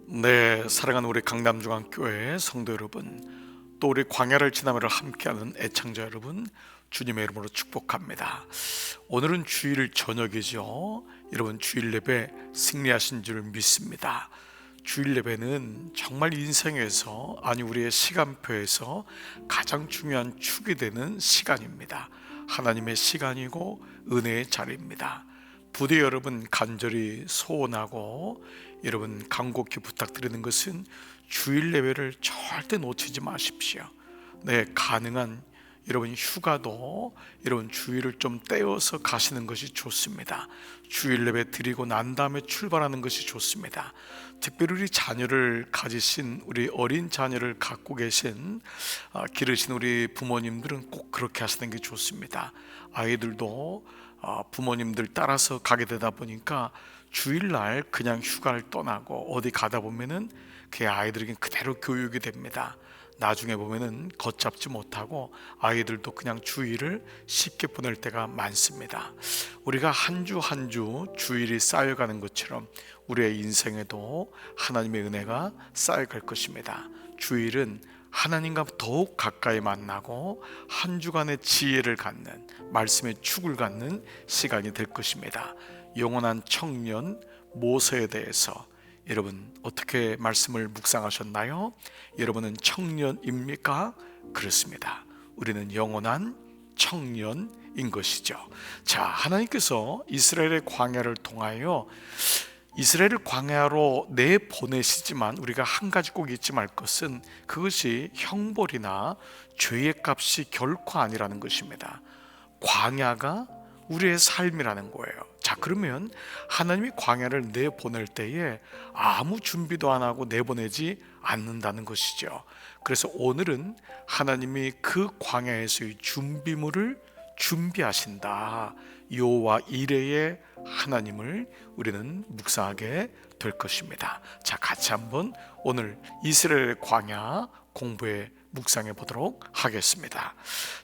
네, 사랑하는 우리 강남중앙교회 성도 여러분, 또 우리 광야를 지나며를 함께하는 애청자 여러분, 주님의 이름으로 축복합니다. 오늘은 주일 저녁이죠. 여러분, 주일 예배 승리하신 줄 믿습니다. 주일 예배는 정말 인생에서, 아니 우리의 시간표에서 가장 중요한 축이 되는 시간입니다. 하나님의 시간이고 은혜의 자리입니다. 부디 여러분 간절히 소원하고 여러분 간곡히 부탁드리는 것은 주일 예배를 절대 놓치지 마십시오. 네, 가능한 여러분 휴가도 여러분 주일을 좀 떼어서 가시는 것이 좋습니다. 주일 예배 드리고 난 다음에 출발하는 것이 좋습니다. 특별히 우리 자녀를 가지신, 우리 어린 자녀를 갖고 계신 기르신 우리 부모님들은 꼭 그렇게 하시는 게 좋습니다. 아이들도 부모님들 따라서 가게 되다 보니까 주일날 그냥 휴가를 떠나고 어디 가다 보면은 그 아이들에게 그대로 교육이 됩니다. 나중에 보면은 걷잡지 못하고 아이들도 그냥 주일을 쉽게 보낼 때가 많습니다. 우리가 한 주 한 주 주일이 쌓여가는 것처럼 우리의 인생에도 하나님의 은혜가 쌓여갈 것입니다. 주일은 하나님과 더욱 가까이 만나고 한 주간의 지혜를 갖는, 말씀의 축을 갖는 시간이 될 것입니다. 영원한 청년 모세에 대해서 여러분 어떻게 말씀을 묵상하셨나요? 여러분은 청년입니까? 그렇습니다. 우리는 영원한 청년인 것이죠. 자, 하나님께서 이스라엘의 광야를 통하여 이스라엘을 광야로 내보내시지만 우리가 한 가지 꼭 잊지 말 것은 그것이 형벌이나 죄의 값이 결코 아니라는 것입니다. 광야가 우리의 삶이라는 거예요. 자, 그러면 하나님이 광야를 내보낼 때에 아무 준비도 안 하고 내보내지 않는다는 것이죠. 그래서 오늘은 하나님이 그 광야에서의 준비물을 준비하신다, 여호와 이레의 하나님을 우리는 묵상하게 될 것입니다. 자, 같이 한번 오늘 이스라엘의 광야 공부해 묵상해 보도록 하겠습니다.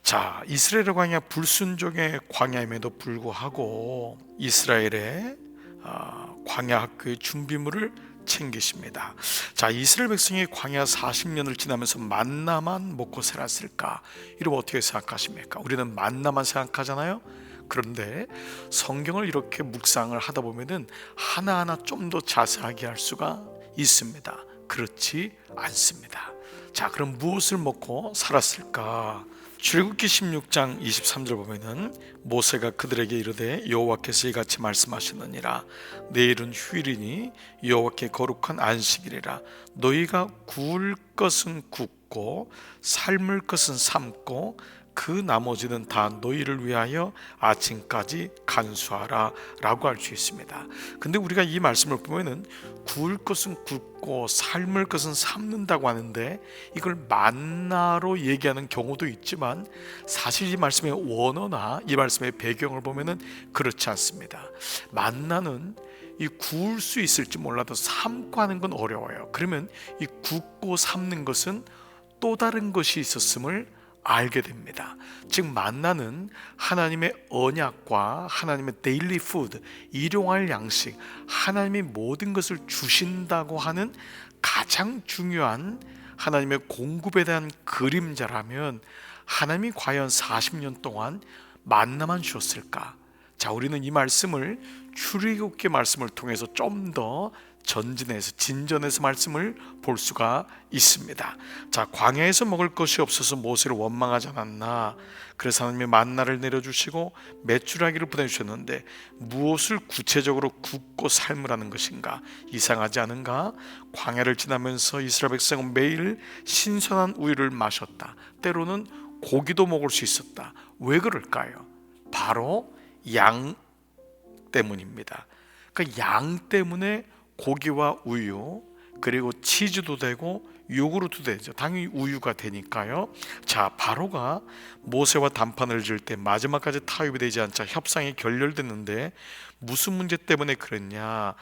자, 이스라엘의 광야, 불순종의 광야임에도 불구하고 이스라엘의 광야 학교의 준비물을 챙기십니다. 자, 이스라엘 백성이 광야 40년을 지나면서 만나만 먹고 살았을까? 이러면 어떻게 생각하십니까? 우리는 만나만 생각하잖아요. 그런데 성경을 이렇게 묵상을 하다 보면은 하나하나 좀 더 자세하게 할 수가 있습니다. 그렇지 않습니다. 자, 그럼 무엇을 먹고 살았을까? 출애굽기 16장 23절 보면은 모세가 그들에게 이르되 여호와께서 이같이 말씀하시느니라, 내일은 휴일이니 여호와께 거룩한 안식일이라. 너희가 구울 것은 굽고 삶을 것은 삶고 그 나머지는 다 너희를 위하여 아침까지 간수하라 라고 할 수 있습니다. 근데 우리가 이 말씀을 보면은 구울 것은 굽고 삶을 것은 삶는다고 하는데 이걸 만나로 얘기하는 경우도 있지만 사실 이 말씀의 원어나 이 말씀의 배경을 보면은 그렇지 않습니다. 만나는 이 구울 수 있을지 몰라도 삶고 하는 건 어려워요. 그러면 이 굽고 삶는 것은 또 다른 것이 있었음을 알게 됩니다. 즉 만나는 하나님의 언약과 하나님의 데일리 푸드, 일용할 양식, 하나님이 모든 것을 주신다고 하는 가장 중요한 하나님의 공급에 대한 그림자라면 하나님이 과연 40년 동안 만나만 주었을까? 자, 우리는 이 말씀을 출애굽기 말씀을 통해서 좀 더 전진해서 진전해서 말씀을 볼 수가 있습니다. 자, 광야에서 먹을 것이 없어서 모세를 원망하지 않았나? 그래서 하나님이 만나를 내려주시고 메추라기를 보내주셨는데 무엇을 구체적으로 굽고 삶으라는 것인가? 이상하지 않은가? 광야를 지나면서 이스라엘 백성은 매일 신선한 우유를 마셨다. 때로는 고기도 먹을 수 있었다. 왜 그럴까요? 바로 양 때문입니다. 그러니까 양 때문에 고기와 우유, 그리고 치즈도 되고 요구르트도 되죠. 당연히 우유가 되니까요. 자, 바로가 모세와 단판을 지을 때 마지막까지 타협이 되지 않자 협상이 결렬됐는데 무슨 문제 때문에 그랬냐?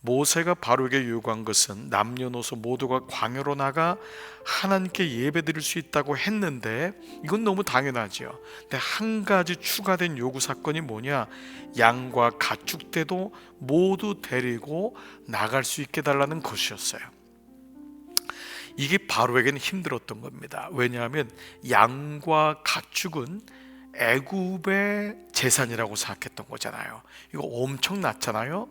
모세가 바로에게 요구한 것은 남녀노소 모두가 광야로 나가 하나님께 예배드릴 수 있다고 했는데, 이건 너무 당연하죠. 근데 한 가지 추가된 요구 사건이 뭐냐, 양과 가축대도 모두 데리고 나갈 수 있게 달라는 것이었어요. 이게 바로에게는 힘들었던 겁니다. 왜냐하면 양과 가축은 애굽의 재산이라고 생각했던 거잖아요. 이거 엄청났잖아요.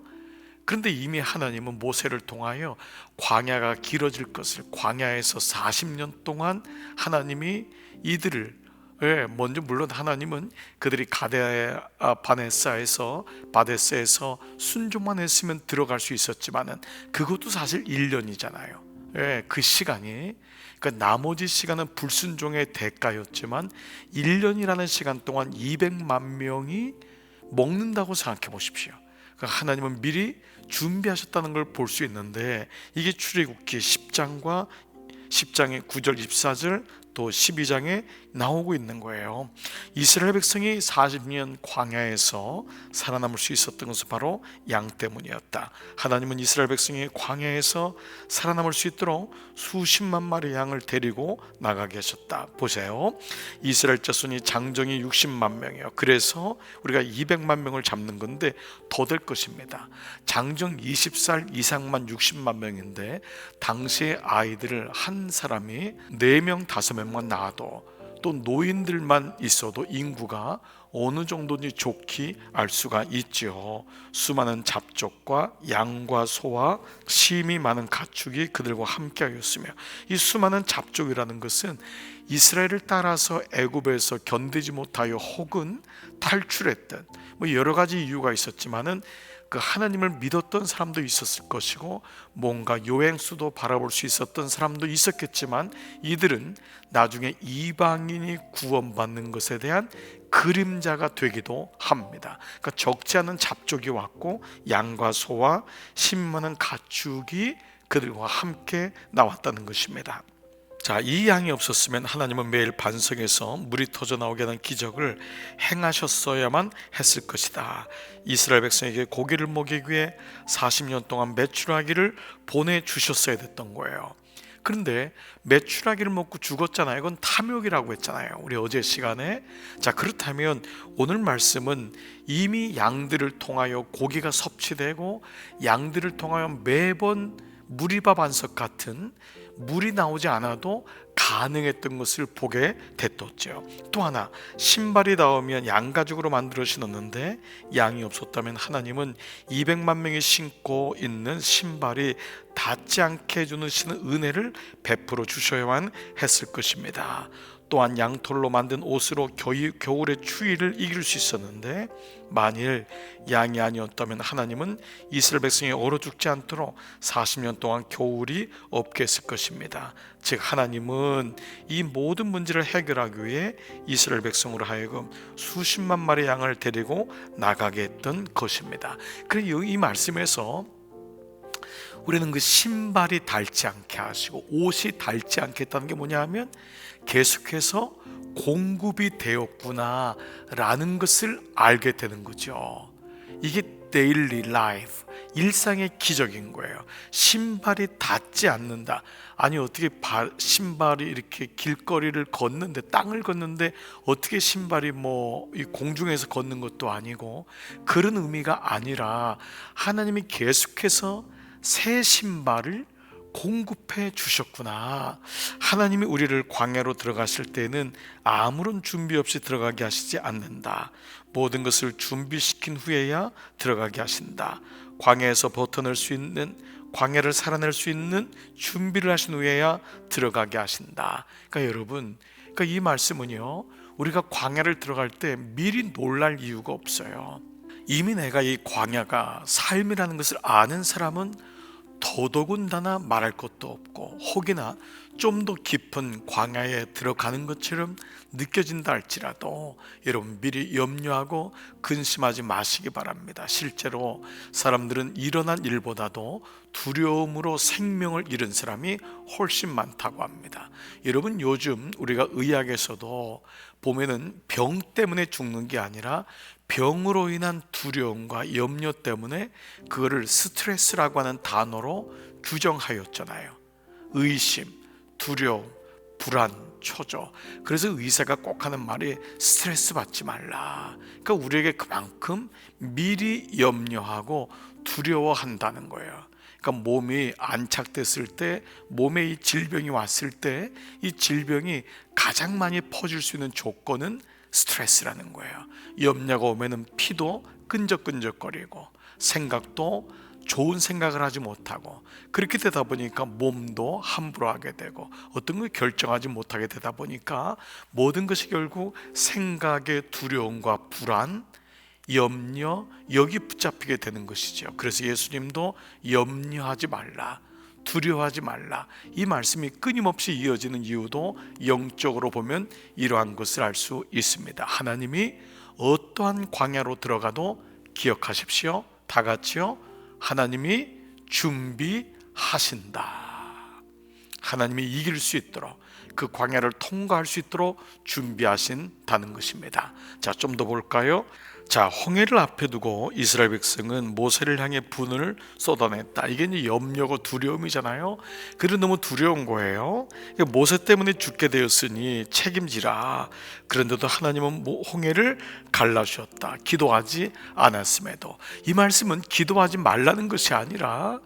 그런데 이미 하나님은 모세를 통하여 광야가 길어질 것을, 광야에서 40년 동안 하나님이 이들을, 먼저 물론 하나님은 그들이 바데스에서 순종만 했으면 들어갈 수 있었지만은 그것도 사실 1년이잖아요. 그 시간이, 그러니까 나머지 시간은 불순종의 대가였지만 1년이라는 시간 동안 200만 명이 먹는다고 생각해 보십시오. 그러니까 하나님은 미리 준비하셨다는 걸 볼 수 있는데, 이게 출애굽기 10장과 10장의 9절 14절 또 12장에 나오고 있는 거예요. 이스라엘 백성이 40년 광야에서 살아남을 수 있었던 것은 바로 양 때문이었다. 하나님은 이스라엘 백성이 광야에서 살아남을 수 있도록 수십만 마리 양을 데리고 나가게 하셨다. 보세요. 이스라엘 자손이 장정이 60만 명이에요. 그래서 우리가 200만 명을 잡는 건데 더 될 것입니다. 장정 20살 이상만 60만 명인데, 당시의 아이들을 한 사람이 4명 5명만 낳아도, 또 노인들만 있어도 인구가 어느 정도인지 좋게 알 수가 있죠. 수많은 잡족과 양과 소와 심이 많은 가축이 그들과 함께하였으며, 이 수많은 잡족이라는 것은 이스라엘을 따라서 애굽에서 견디지 못하여 혹은 탈출했던, 여러 가지 이유가 있었지만은 그 하나님을 믿었던 사람도 있었을 것이고, 뭔가 요행수도 바라볼 수 있었던 사람도 있었겠지만, 이들은 나중에 이방인이 구원받는 것에 대한 그림자가 되기도 합니다. 그러니까 적지 않은 잡족이 왔고 양과 소와 심 많은 가축이 그들과 함께 나왔다는 것입니다. 자, 이 양이 없었으면 하나님은 매일 반석에서 물이 터져 나오게 하는 기적을 행하셨어야만 했을 것이다. 이스라엘 백성에게 고기를 먹이기 위해 40년 동안 메추라기를 보내주셨어야 됐던 거예요. 그런데 메추라기를 먹고 죽었잖아요. 이건 탐욕이라고 했잖아요, 우리 어제 시간에. 자, 그렇다면 오늘 말씀은 이미 양들을 통하여 고기가 섭취되고 양들을 통하여 매번 무리밥 안석 같은 물이 나오지 않아도 가능했던 것을 보게 됐었죠. 또 하나, 신발이 닿으면 양가죽으로 만들어 신었는데 양이 없었다면 하나님은 200만 명이 신고 있는 신발이 닿지 않게 해주는 은혜를 베풀어 주셔야만 했을 것입니다. 또한 양털로 만든 옷으로 겨울의 추위를 이길 수 있었는데, 만일 양이 아니었다면 하나님은 이스라엘 백성이 얼어 죽지 않도록 40년 동안 겨울이 없게 했을 것입니다. 즉 하나님은 이 모든 문제를 해결하기 위해 이스라엘 백성으로 하여금 수십만 마리 양을 데리고 나가게 했던 것입니다. 그래서 이 말씀에서 우리는 그 신발이 닳지 않게 하시고 옷이 닳지 않게 했다는 게 뭐냐 하면, 계속해서 공급이 되었구나 라는 것을 알게 되는 거죠. 이게 데일리 라이프, 일상의 기적인 거예요. 신발이 닿지 않는다. 아니 어떻게 신발이 이렇게 길거리를 걷는데, 땅을 걷는데 어떻게 신발이 이 공중에서 걷는 것도 아니고, 그런 의미가 아니라 하나님이 계속해서 새 신발을 공급해 주셨구나. 하나님이 우리를 광야로 들어가실 때는 아무런 준비 없이 들어가게 하시지 않는다. 모든 것을 준비시킨 후에야 들어가게 하신다. 광야에서 버텨낼 수 있는, 광야를 살아낼 수 있는 준비를 하신 후에야 들어가게 하신다. 그러니까 여러분, 이 말씀은요, 우리가 광야를 들어갈 때 미리 놀랄 이유가 없어요. 이미 내가 이 광야가 삶이라는 것을 아는 사람은 더더군다나 말할 것도 없고, 혹이나 좀 더 깊은 광야에 들어가는 것처럼 느껴진다 할지라도 여러분 미리 염려하고 근심하지 마시기 바랍니다. 실제로 사람들은 일어난 일보다도 두려움으로 생명을 잃은 사람이 훨씬 많다고 합니다. 여러분 요즘 우리가 의학에서도 보면은 병 때문에 죽는 게 아니라 병으로 인한 두려움과 염려 때문에 그거를 스트레스라고 하는 단어로 규정하였잖아요. 의심, 두려움, 불안, 초조. 그래서 의사가 꼭 하는 말이 스트레스 받지 말라. 그러니까 우리에게 그만큼 미리 염려하고 두려워한다는 거예요. 그러니까 몸이 안착됐을 때, 몸에 이 질병이 왔을 때 이 질병이 가장 많이 퍼질 수 있는 조건은 스트레스라는 거예요. 염려가 오면은 피도 끈적끈적거리고 생각도 좋은 생각을 하지 못하고, 그렇게 되다 보니까 몸도 함부로 하게 되고 어떤 걸 결정하지 못하게 되다 보니까 모든 것이 결국 생각의 두려움과 불안, 염려, 여기 붙잡히게 되는 것이죠. 그래서 예수님도 염려하지 말라, 두려워하지 말라, 이 말씀이 끊임없이 이어지는 이유도 영적으로 보면 이러한 것을 알 수 있습니다. 하나님이 어떠한 광야로 들어가도 기억하십시오. 다 같이요. 하나님이 준비하신다. 하나님이 이길 수 있도록, 그 광야를 통과할 수 있도록 준비하신다는 것입니다. 자, 좀 더 볼까요? 자, 홍해를 앞에 두고 이스라엘 백성은 모세를 향해 분을 쏟아냈다. 이게 이제 염려고 두려움이잖아요. 그래도 너무 두려운 거예요. 모세 때문에 죽게 되었으니 책임지라. 그런데도 하나님은 홍해를 갈라주셨다. 기도하지 않았음에도. 이 말씀은 기도하지 말라는 것이 아니라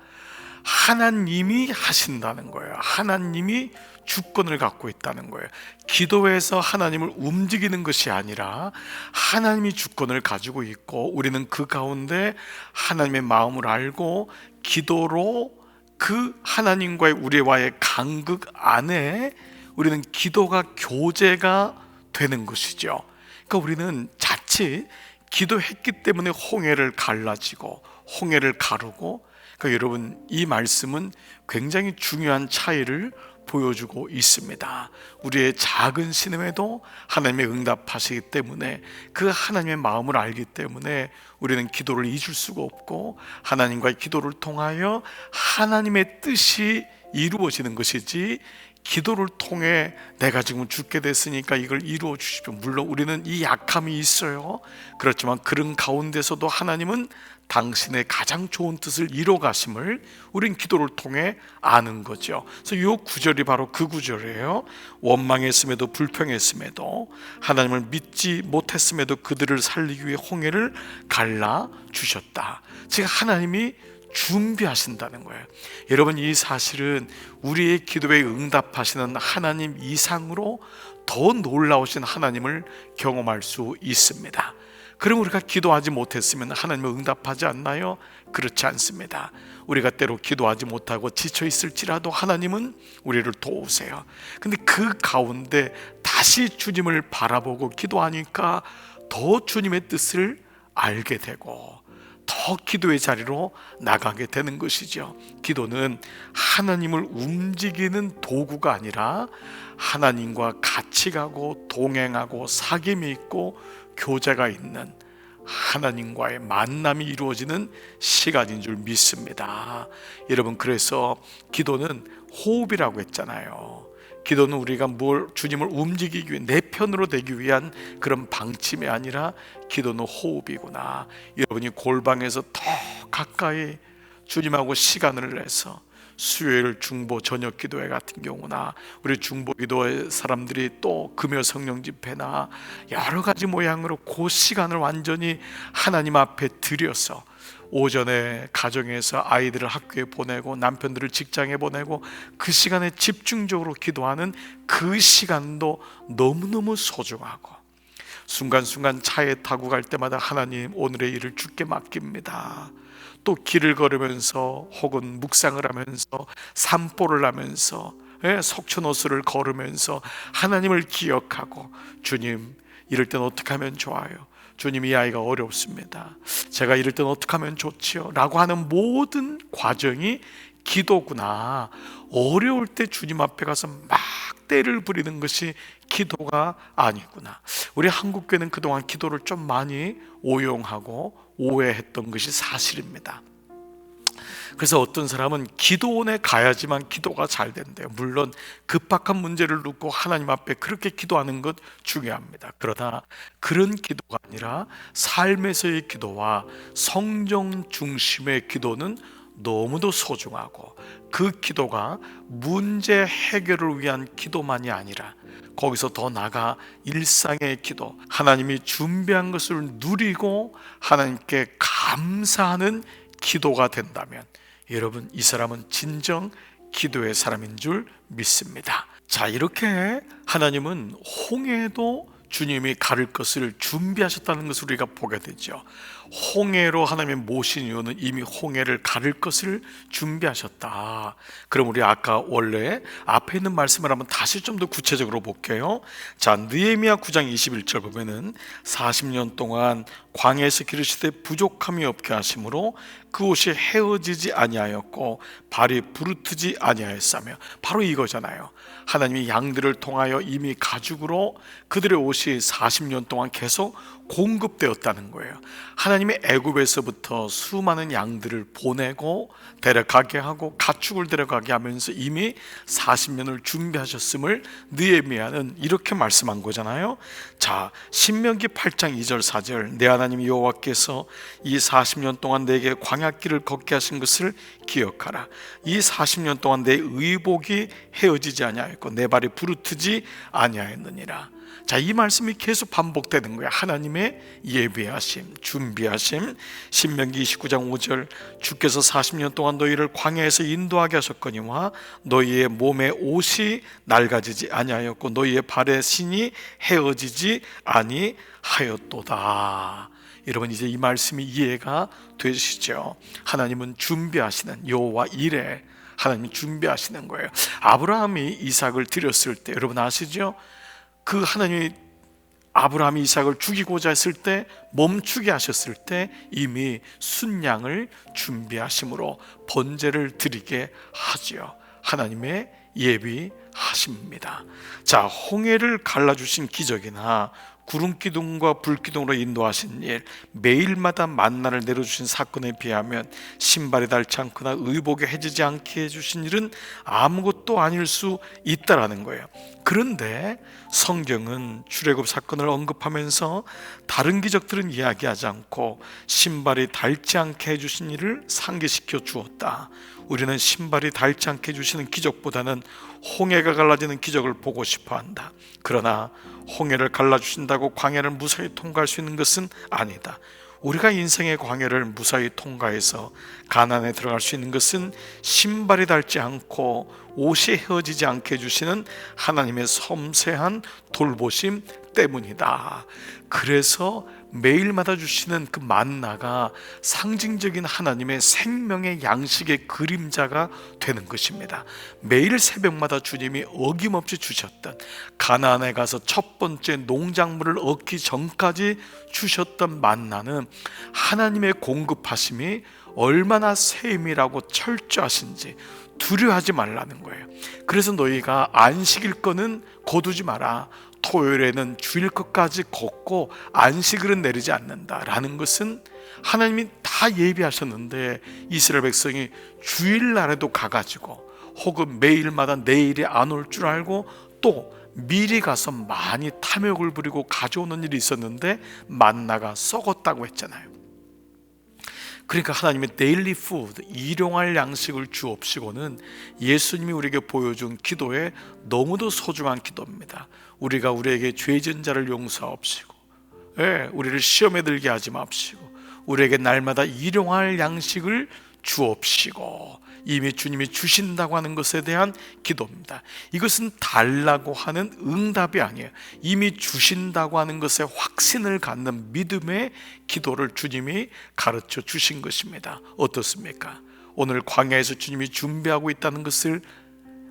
하나님이 하신다는 거예요. 하나님이 주권을 갖고 있다는 거예요. 기도에서 하나님을 움직이는 것이 아니라 하나님이 주권을 가지고 있고, 우리는 그 가운데 하나님의 마음을 알고 기도로 그 하나님과의 우리와의 간극 안에 우리는 기도가 교제가 되는 것이죠. 그러니까 우리는 자칫 기도했기 때문에 홍해를 갈라지고 홍해를 가르고, 그러니까 여러분 이 말씀은 굉장히 중요한 차이를 보여주고 있습니다. 우리의 작은 신음에도 하나님의 응답하시기 때문에, 그 하나님의 마음을 알기 때문에 우리는 기도를 잊을 수가 없고 하나님과의 기도를 통하여 하나님의 뜻이 이루어지는 것이지, 기도를 통해 내가 지금 죽게 됐으니까 이걸 이루어 주십시오. 물론 우리는 이 약함이 있어요. 그렇지만 그런 가운데서도 하나님은 당신의 가장 좋은 뜻을 이뤄 가심을 우린 기도를 통해 아는 거죠. 그래서 이 구절이 바로 그 구절이에요. 원망했음에도 불평했음에도 하나님을 믿지 못했음에도 그들을 살리기 위해 홍해를 갈라 주셨다. 즉 하나님이 준비하신다는 거예요. 여러분 이 사실은 우리의 기도에 응답하시는 하나님 이상으로 더 놀라우신 하나님을 경험할 수 있습니다. 그럼 우리가 기도하지 못했으면 하나님을 응답하지 않나요? 그렇지 않습니다. 우리가 때로 기도하지 못하고 지쳐 있을지라도 하나님은 우리를 도우세요. 근데 그 가운데 다시 주님을 바라보고 기도하니까 더 주님의 뜻을 알게 되고 더 기도의 자리로 나가게 되는 것이죠. 기도는 하나님을 움직이는 도구가 아니라 하나님과 같이 가고 동행하고 사귐이 있고 교제가 있는 하나님과의 만남이 이루어지는 시간인 줄 믿습니다. 여러분 그래서 기도는 호흡이라고 했잖아요. 기도는 우리가 주님을 움직이기 위해 내 편으로 되기 위한 그런 방침이 아니라 기도는 호흡이구나. 여러분이 골방에서 더 가까이 주님하고 시간을 내서 수요일 중보 저녁 기도회 같은 경우나 우리 중보 기도회 사람들이 또 금요 성령 집회나 여러 가지 모양으로 그 시간을 완전히 하나님 앞에 드려서 오전에 가정에서 아이들을 학교에 보내고 남편들을 직장에 보내고 그 시간에 집중적으로 기도하는 그 시간도 너무너무 소중하고, 순간순간 차에 타고 갈 때마다 하나님 오늘의 일을 주께 맡깁니다. 또 길을 걸으면서 혹은 묵상을 하면서 산보를 하면서 속초노수를 걸으면서 하나님을 기억하고, 주님 이럴 땐 어떻게 하면 좋아요? 주님 이 아이가 어렵습니다. 제가 이럴 땐 어떻게 하면 좋지요? 라고 하는 모든 과정이 기도구나. 어려울 때 주님 앞에 가서 막 떼를 부리는 것이 기도가 아니구나. 우리 한국교회는 그동안 기도를 좀 많이 오용하고 오해했던 것이 사실입니다. 그래서 어떤 사람은 기도원에 가야지만 기도가 잘 된대요. 물론 급박한 문제를 놓고 하나님 앞에 그렇게 기도하는 것 중요합니다. 그러나 그런 기도가 아니라 삶에서의 기도와 성령 중심의 기도는 너무도 소중하고, 그 기도가 문제 해결을 위한 기도만이 아니라 거기서 더 나아가 일상의 기도, 하나님이 준비한 것을 누리고 하나님께 감사하는 기도가 된다면 여러분, 이 사람은 진정 기도의 사람인 줄 믿습니다. 자, 이렇게 하나님은 홍해도 주님이 가를 것을 준비하셨다는 것을 우리가 보게 되죠. 홍해로 하나님이 모신 이유는 이미 홍해를 가를 것을 준비하셨다. 그럼 우리 아까 원래 앞에 있는 말씀을 한번 다시 좀 더 구체적으로 볼게요. 자, 느헤미야 9장 21절 보면은 40년 동안 광야에서 기르시되 부족함이 없게 하심으로 그 옷이 헤어지지 아니하였고 발이 부르트지 아니하였으며, 바로 이거잖아요. 하나님이 양들을 통하여 이미 가죽으로 그들의 옷이 40년 동안 계속 공급되었다는 거예요. 하나님이 애굽에서부터 수많은 양들을 보내고 데려가게 하고 가축을 데려가게 하면서 이미 40년을 준비하셨음을 느헤미야는 이렇게 말씀한 거잖아요. 자, 신명기 8장 2절 4절, 내 하나님 여호와께서 이 40년 동안 내게 광야길을 걷게 하신 것을 기억하라. 이 40년 동안 내 의복이 헤어지지 아니하였고 내 발이 부르트지 아니하였느니라. 자, 이 말씀이 계속 반복되는 거예요. 하나님의 예비하심, 준비하심. 신명기 29장 5절, 주께서 40년 동안 너희를 광야에서 인도하게 하셨거니와 너희의 몸의 옷이 낡아지지 아니하였고 너희의 발의 신이 헤어지지 아니하였도다. 여러분, 이제 이 말씀이 이해가 되시죠? 하나님은 준비하시는, 여호와 이레, 하나님이 준비하시는 거예요. 아브라함이 이삭을 드렸을 때 여러분 아시죠? 그 하나님이 아브라함이 이삭을 죽이고자 했을 때, 멈추게 하셨을 때 이미 순양을 준비하심으로 번제를 드리게 하지요. 하나님의 예비하심입니다. 자, 홍해를 갈라주신 기적이나 구름기둥과 불기둥으로 인도하신 일, 매일마다 만나를 내려주신 사건에 비하면 신발이 닳지 않거나 의복이 해지지 않게 해주신 일은 아무것도 아닐 수 있다라는 거예요. 그런데 성경은 출애굽 사건을 언급하면서 다른 기적들은 이야기하지 않고 신발이 닳지 않게 해주신 일을 상기시켜 주었다. 우리는 신발이 닳지 않게 해주시는 기적보다는 홍해가 갈라지는 기적을 보고 싶어 한다. 그러나 홍해를 갈라주신다고 광야를 무사히 통과할 수 있는 것은 아니다. 우리가 인생의 광야를 무사히 통과해서 가나안에 들어갈 수 있는 것은 신발이 닳지 않고 옷이 헤어지지 않게 해주시는 하나님의 섬세한 돌보심 때문이다. 그래서 매일마다 주시는 그 만나가 상징적인 하나님의 생명의 양식의 그림자가 되는 것입니다. 매일 새벽마다 주님이 어김없이 주셨던, 가나안에 가서 첫 번째 농작물을 얻기 전까지 주셨던 만나는 하나님의 공급하심이 얼마나 세밀하고 철저하신지 두려워하지 말라는 거예요. 그래서 너희가 안식일 거는 거두지 마라. 토요일에는 주일 것까지 걷고 안식일은 내리지 않는다라는 것은 하나님이 다 예비하셨는데 이스라엘 백성이 주일날에도 가가지고 혹은 매일마다 내일이 안 올 줄 알고 또 미리 가서 많이 탐욕을 부리고 가져오는 일이 있었는데 만나가 썩었다고 했잖아요. 그러니까 하나님의 데일리 푸드, 일용할 양식을 주옵시고는 예수님이 우리에게 보여준 기도에 너무도 소중한 기도입니다. 우리가 우리에게 죄진 자를 용서하옵시고, 우리를 시험에 들게 하지 마옵시고, 우리에게 날마다 일용할 양식을 주옵시고, 이미 주님이 주신다고 하는 것에 대한 기도입니다. 이것은 달라고 하는 응답이 아니에요. 이미 주신다고 하는 것에 확신을 갖는 믿음의 기도를 주님이 가르쳐 주신 것입니다. 어떻습니까? 오늘 광야에서 주님이 준비하고 있다는 것을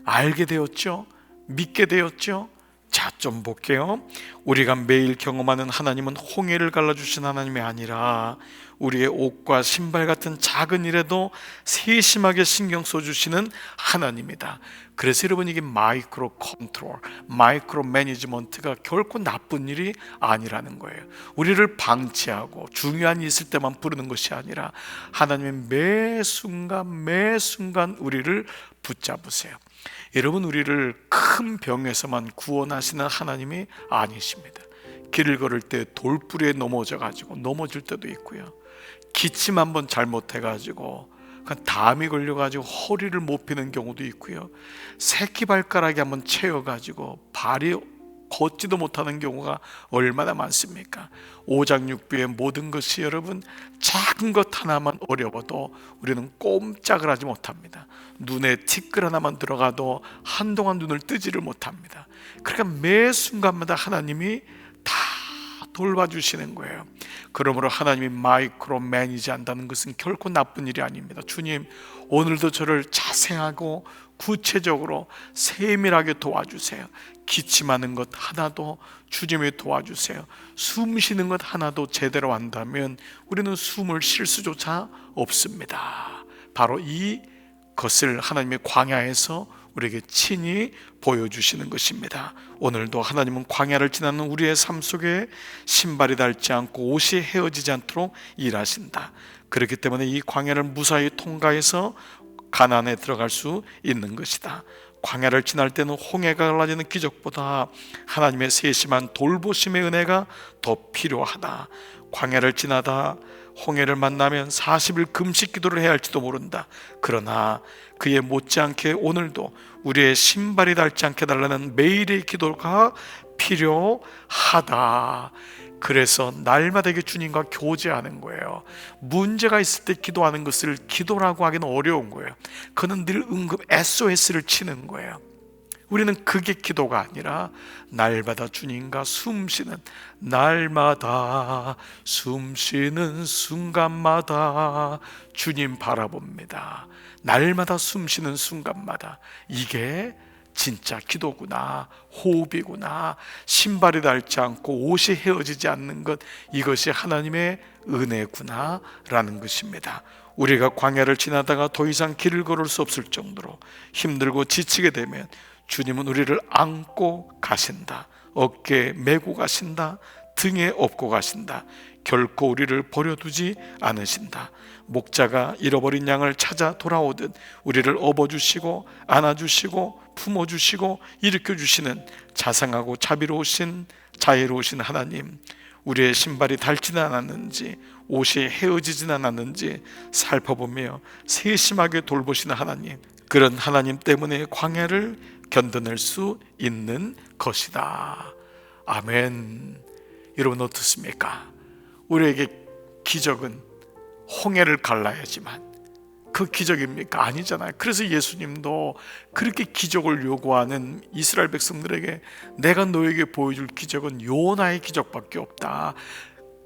알게 되었죠? 믿게 되었죠? 자, 좀 볼게요. 우리가 매일 경험하는 하나님은 홍해를 갈라주신 하나님이 아니라 우리의 옷과 신발 같은 작은 일에도 세심하게 신경 써주시는 하나님이다. 그래서 여러분, 이게 마이크로 컨트롤, 마이크로 매니지먼트가 결코 나쁜 일이 아니라는 거예요. 우리를 방치하고 중요한 일이 있을 때만 부르는 것이 아니라 하나님의 매 순간 매 순간 우리를 붙잡으세요. 여러분, 우리를 큰 병에서만 구원하시는 하나님이 아니십니다. 길을 걸을 때 돌부리에 넘어질 때도 있고요. 기침 한번 잘못해가지고 담이 걸려가지고 허리를 못 펴는 경우도 있고요. 새끼발가락이 한번 채여가지고 발이 걷지도 못하는 경우가 얼마나 많습니까? 오장육부의 모든 것이 여러분, 작은 것 하나만 어려워도 우리는 꼼짝을 하지 못합니다. 눈에 티끌 하나만 들어가도 한동안 눈을 뜨지를 못합니다. 그러니까 매 순간마다 하나님이 다 돌봐주시는 거예요. 그러므로 하나님이 마이크로 매니지 한다는 것은 결코 나쁜 일이 아닙니다. 주님, 오늘도 저를 자세하고 구체적으로 세밀하게 도와주세요. 기침하는 것 하나도 주님이 도와주세요. 숨 쉬는 것 하나도 제대로 한다면 우리는 숨을 쉴 수조차 없습니다. 바로 이 것을 하나님의 광야에서 우리에게 친히 보여주시는 것입니다. 오늘도 하나님은 광야를 지나는 우리의 삶 속에 신발이 닳지 않고 옷이 헤어지지 않도록 일하신다. 그렇기 때문에 이 광야를 무사히 통과해서 가나안에 들어갈 수 있는 것이다. 광야를 지날 때는 홍해가 갈라지는 기적보다 하나님의 세심한 돌보심의 은혜가 더 필요하다. 광야를 지나다 홍해를 만나면 40일 금식 기도를 해야 할지도 모른다. 그러나 그에 못지않게 오늘도 우리의 신발이 닳지 않게 달라는 매일의 기도가 필요하다. 그래서 날마다 주님과 교제하는 거예요. 문제가 있을 때 기도하는 것을 기도라고 하기는 어려운 거예요. 그는 늘 응급 SOS를 치는 거예요. 우리는 그게 기도가 아니라 날마다 주님과 숨쉬는, 날마다 숨쉬는 순간마다 주님 바라봅니다. 날마다 숨쉬는 순간마다 이게 진짜 기도구나, 호흡이구나. 신발이 닳지 않고 옷이 헤어지지 않는 것, 이것이 하나님의 은혜구나 라는 것입니다. 우리가 광야를 지나다가 더 이상 길을 걸을 수 없을 정도로 힘들고 지치게 되면 주님은 우리를 안고 가신다. 어깨에 메고 가신다. 등에 업고 가신다. 결코 우리를 버려두지 않으신다. 목자가 잃어버린 양을 찾아 돌아오듯 우리를 업어주시고 안아주시고 품어주시고 일으켜주시는 자상하고 자애로우신 하나님, 우리의 신발이 닳지는 않았는지 옷이 헤어지진 않았는지 살펴보며 세심하게 돌보시는 하나님, 그런 하나님 때문에 광야를 견뎌낼 수 있는 것이다. 아멘. 여러분 어떻습니까? 우리에게 기적은 홍해를 갈라야지만 그 기적입니까? 아니잖아요. 그래서 예수님도 그렇게 기적을 요구하는 이스라엘 백성들에게 내가 너에게 보여줄 기적은 요나의 기적밖에 없다.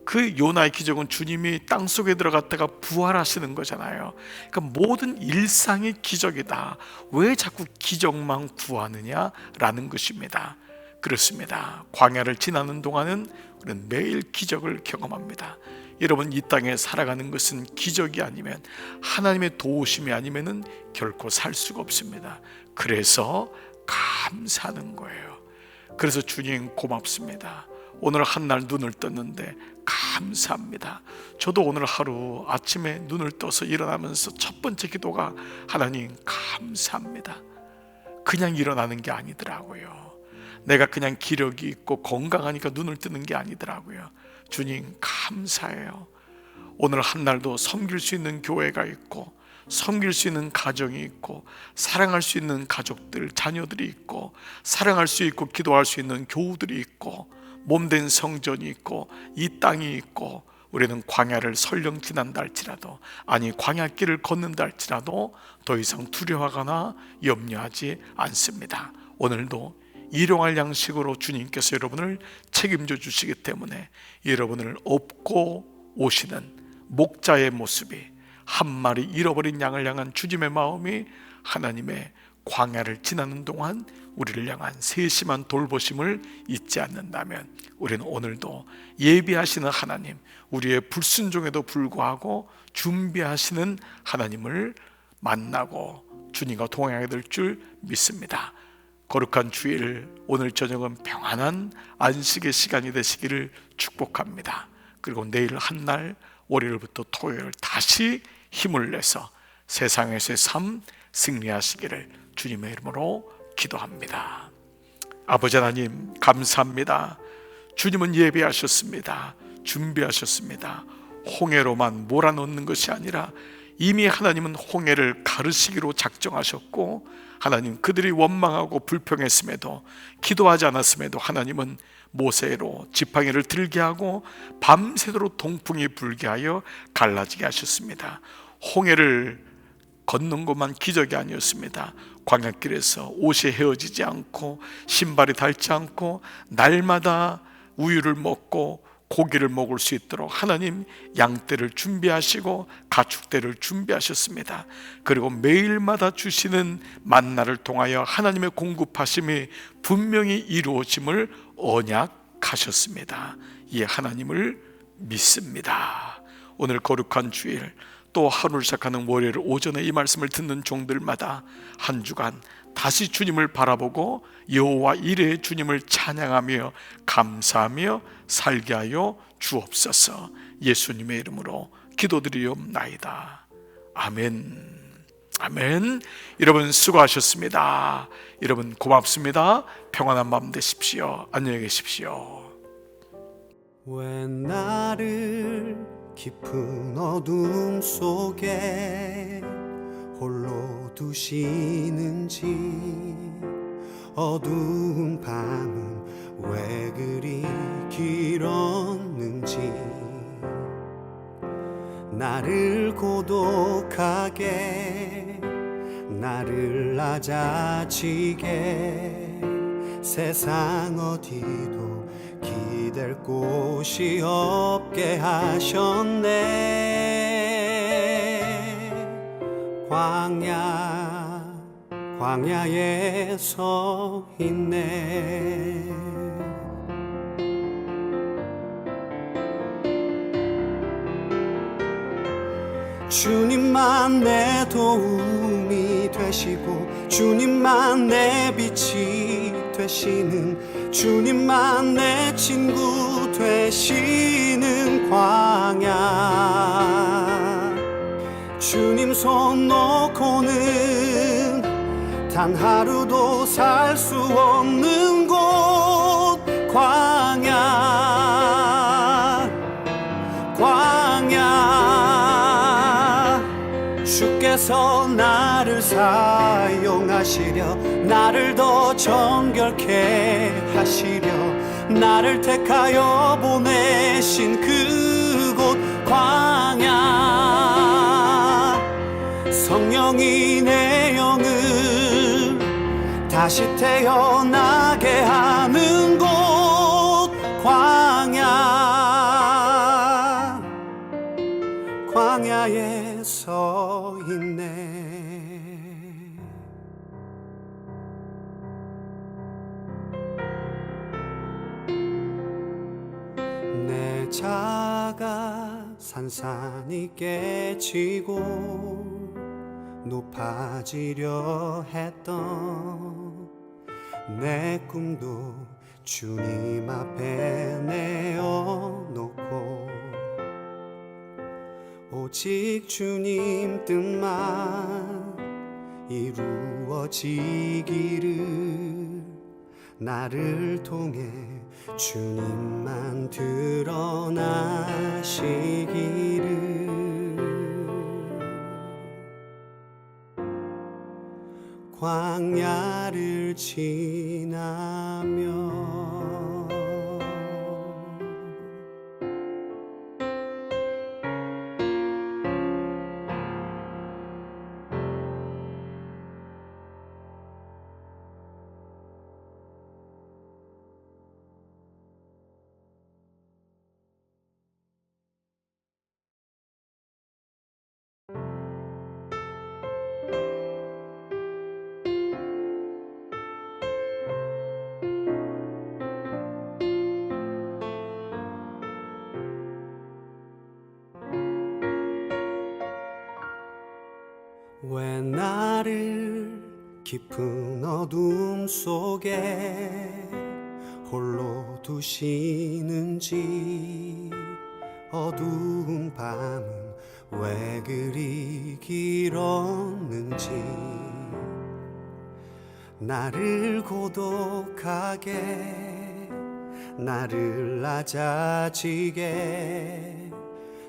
그 요나의 기적은 주님이 땅속에 들어갔다가 부활하시는 거잖아요. 그러니까 모든 일상이 기적이다. 왜 자꾸 기적만 구하느냐라는 것입니다. 그렇습니다. 광야를 지나는 동안은 우리는 매일 기적을 경험합니다. 여러분, 이 땅에 살아가는 것은 기적이 아니면, 하나님의 도우심이 아니면 결코 살 수가 없습니다. 그래서 감사하는 거예요. 그래서 주님 고맙습니다. 오늘 한날 눈을 떴는데 감사합니다. 저도 오늘 하루 아침에 눈을 떠서 일어나면서 첫 번째 기도가 하나님 감사합니다. 그냥 일어나는 게 아니더라고요. 내가 그냥 기력이 있고 건강하니까 눈을 뜨는 게 아니더라고요. 주님 감사해요. 오늘 한날도 섬길 수 있는 교회가 있고, 섬길 수 있는 가정이 있고, 사랑할 수 있는 가족들, 자녀들이 있고, 사랑할 수 있고 기도할 수 있는 교우들이 있고, 몸된 성전이 있고, 이 땅이 있고, 우리는 광야를 설령 지난다 할지라도, 아니 광야길을 걷는다 할지라도 더 이상 두려워하거나 염려하지 않습니다. 오늘도 일용할 양식으로 주님께서 여러분을 책임져 주시기 때문에 여러분을 업고 오시는 목자의 모습이, 한 마리 잃어버린 양을 향한 주님의 마음이 하나님의 광야를 지나는 동안 우리를 향한 세심한 돌보심을 잊지 않는다면 우리는 오늘도 예비하시는 하나님, 우리의 불순종에도 불구하고 준비하시는 하나님을 만나고 주님과 동행하게 될 줄 믿습니다. 거룩한 주일, 오늘 저녁은 평안한 안식의 시간이 되시기를 축복합니다. 그리고 내일 한날 월요일부터 토요일 다시 힘을 내서 세상에서의 삶 승리하시기를 주님의 이름으로 기도합니다. 아버지 하나님 감사합니다. 주님은 예배하셨습니다. 준비하셨습니다. 홍해로만 몰아넣는 것이 아니라 이미 하나님은 홍해를 가르시기로 작정하셨고, 하나님 그들이 원망하고 불평했음에도, 기도하지 않았음에도 하나님은 모세로 지팡이를 들게 하고 밤새도록 동풍이 불게 하여 갈라지게 하셨습니다. 홍해를 걷는 것만 기적이 아니었습니다. 광야길에서 옷이 헤어지지 않고 신발이 닳지 않고 날마다 우유를 먹고 고기를 먹을 수 있도록 하나님 양떼를 준비하시고 가축떼를 준비하셨습니다. 그리고 매일마다 주시는 만나를 통하여 하나님의 공급하심이 분명히 이루어짐을 언약하셨습니다. 이 하나님을 믿습니다. 오늘 거룩한 주일, 또 하루를 시작하는 월요일 오전에 이 말씀을 듣는 종들마다 한 주간 다시 주님을 바라보고 여호와 이레의 주님을 찬양하며 감사하며 살게 하여 주옵소서. 예수님의 이름으로 기도드리옵나이다. 아멘. 아멘. 여러분 수고하셨습니다. 여러분 고맙습니다. 평안한 밤 되십시오. 안녕히 계십시오. 왜 나를 깊은 어둠 속에 홀로 두시는지, 어두운 밤은 왜 그리 길었는지, 나를 고독하게, 나를 낮아지게, 세상 어디도 기댈 곳이 없게 하셨네. 광야에 서 있네. 주님만 내 도움이 되시고, 주님만 내 빛이 되시는, 주님만 내 친구 되시는 광야. 주님 손 놓고는 단 하루도 살 수 없는 곳, 광야. 주께서 나를 사용하시려, 나를 더 정결케 하시려, 나를 택하여 보내신 그곳 광야. 성령이 내 영을 다시 태어나게 하는 곳, 광야에 서 있네. 내 자가 산산이 깨지고 높아지려 했던 내 꿈도 주님 앞에 내어놓고, 오직 주님 뜻만 이루어지기를, 나를 통해 주님만 드러나시기를. 광야를 지나며 깊은 어둠 속에 홀로 두시는지 어두운 밤은 왜 그리 길었는지 나를 고독하게 나를 낮아지게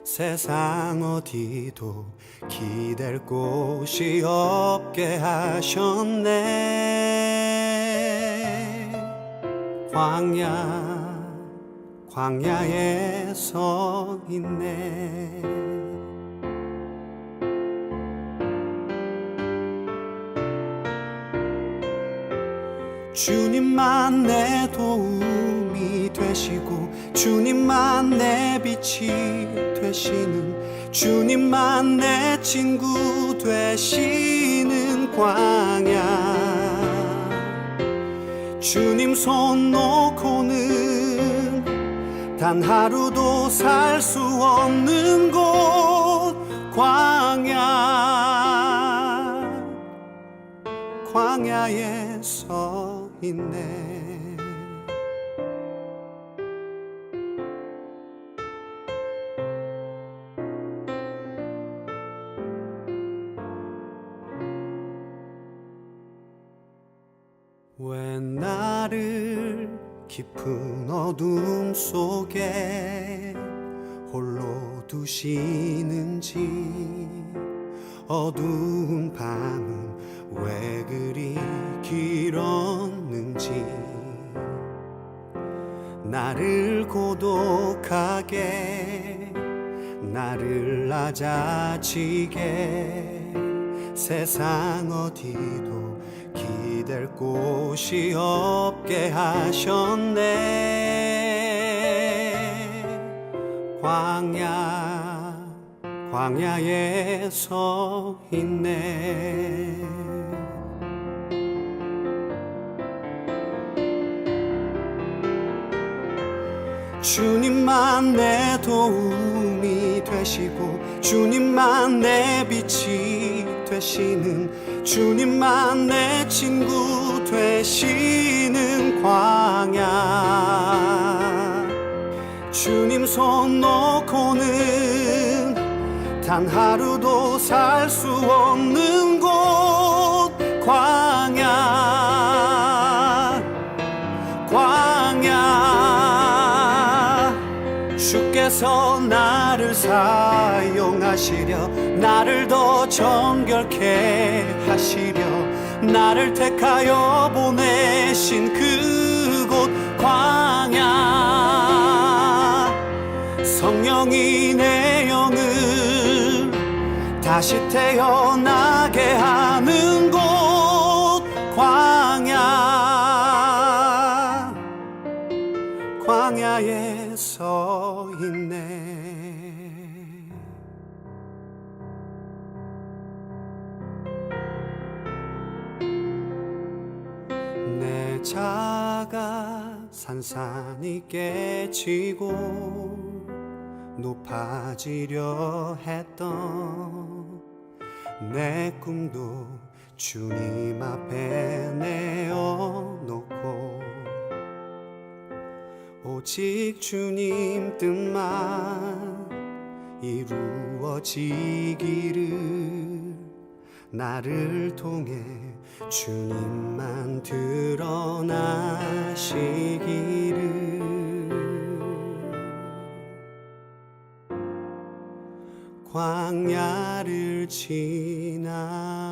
세상 어디도 기댈 곳이 없게 하셨네. 광야에 서 있네. 주님만 내 도움이 되시고 주님만 내 빛이 되시는 주님만 내 친구 되시는 광야 주님 손 놓고는 단 하루도 살 수 없는 곳 광야에 서 있네. 왜 나를 깊은 어둠 속에 홀로 두시는지 어두운 밤은 왜 그리 길었는지 나를 고독하게 나를 낮아지게 세상 어디도 기댈 곳이 없게 하셨네. 광야에 서 있네. 주님만 내 도움이 되시고 주님만 내 빛이 되시는 주님만 내 친구 되시는 광야 주님 손 놓고는 단 하루도 살 수 없는 곳 광야 주께서 나를 사용하시려 나를 더 정결케 하시려 나를 택하여 보내신 그곳 광야 성령이 내 영을 다시 태어나게 하는 곳 광야에 서 있네. 내 자가 산산이 깨지고 높아지려 했던 내 꿈도 주님 앞에 내어놓고 오직 주님 뜻만 이루어지기를 나를 통해 주님만 드러나시기를 광야를 지나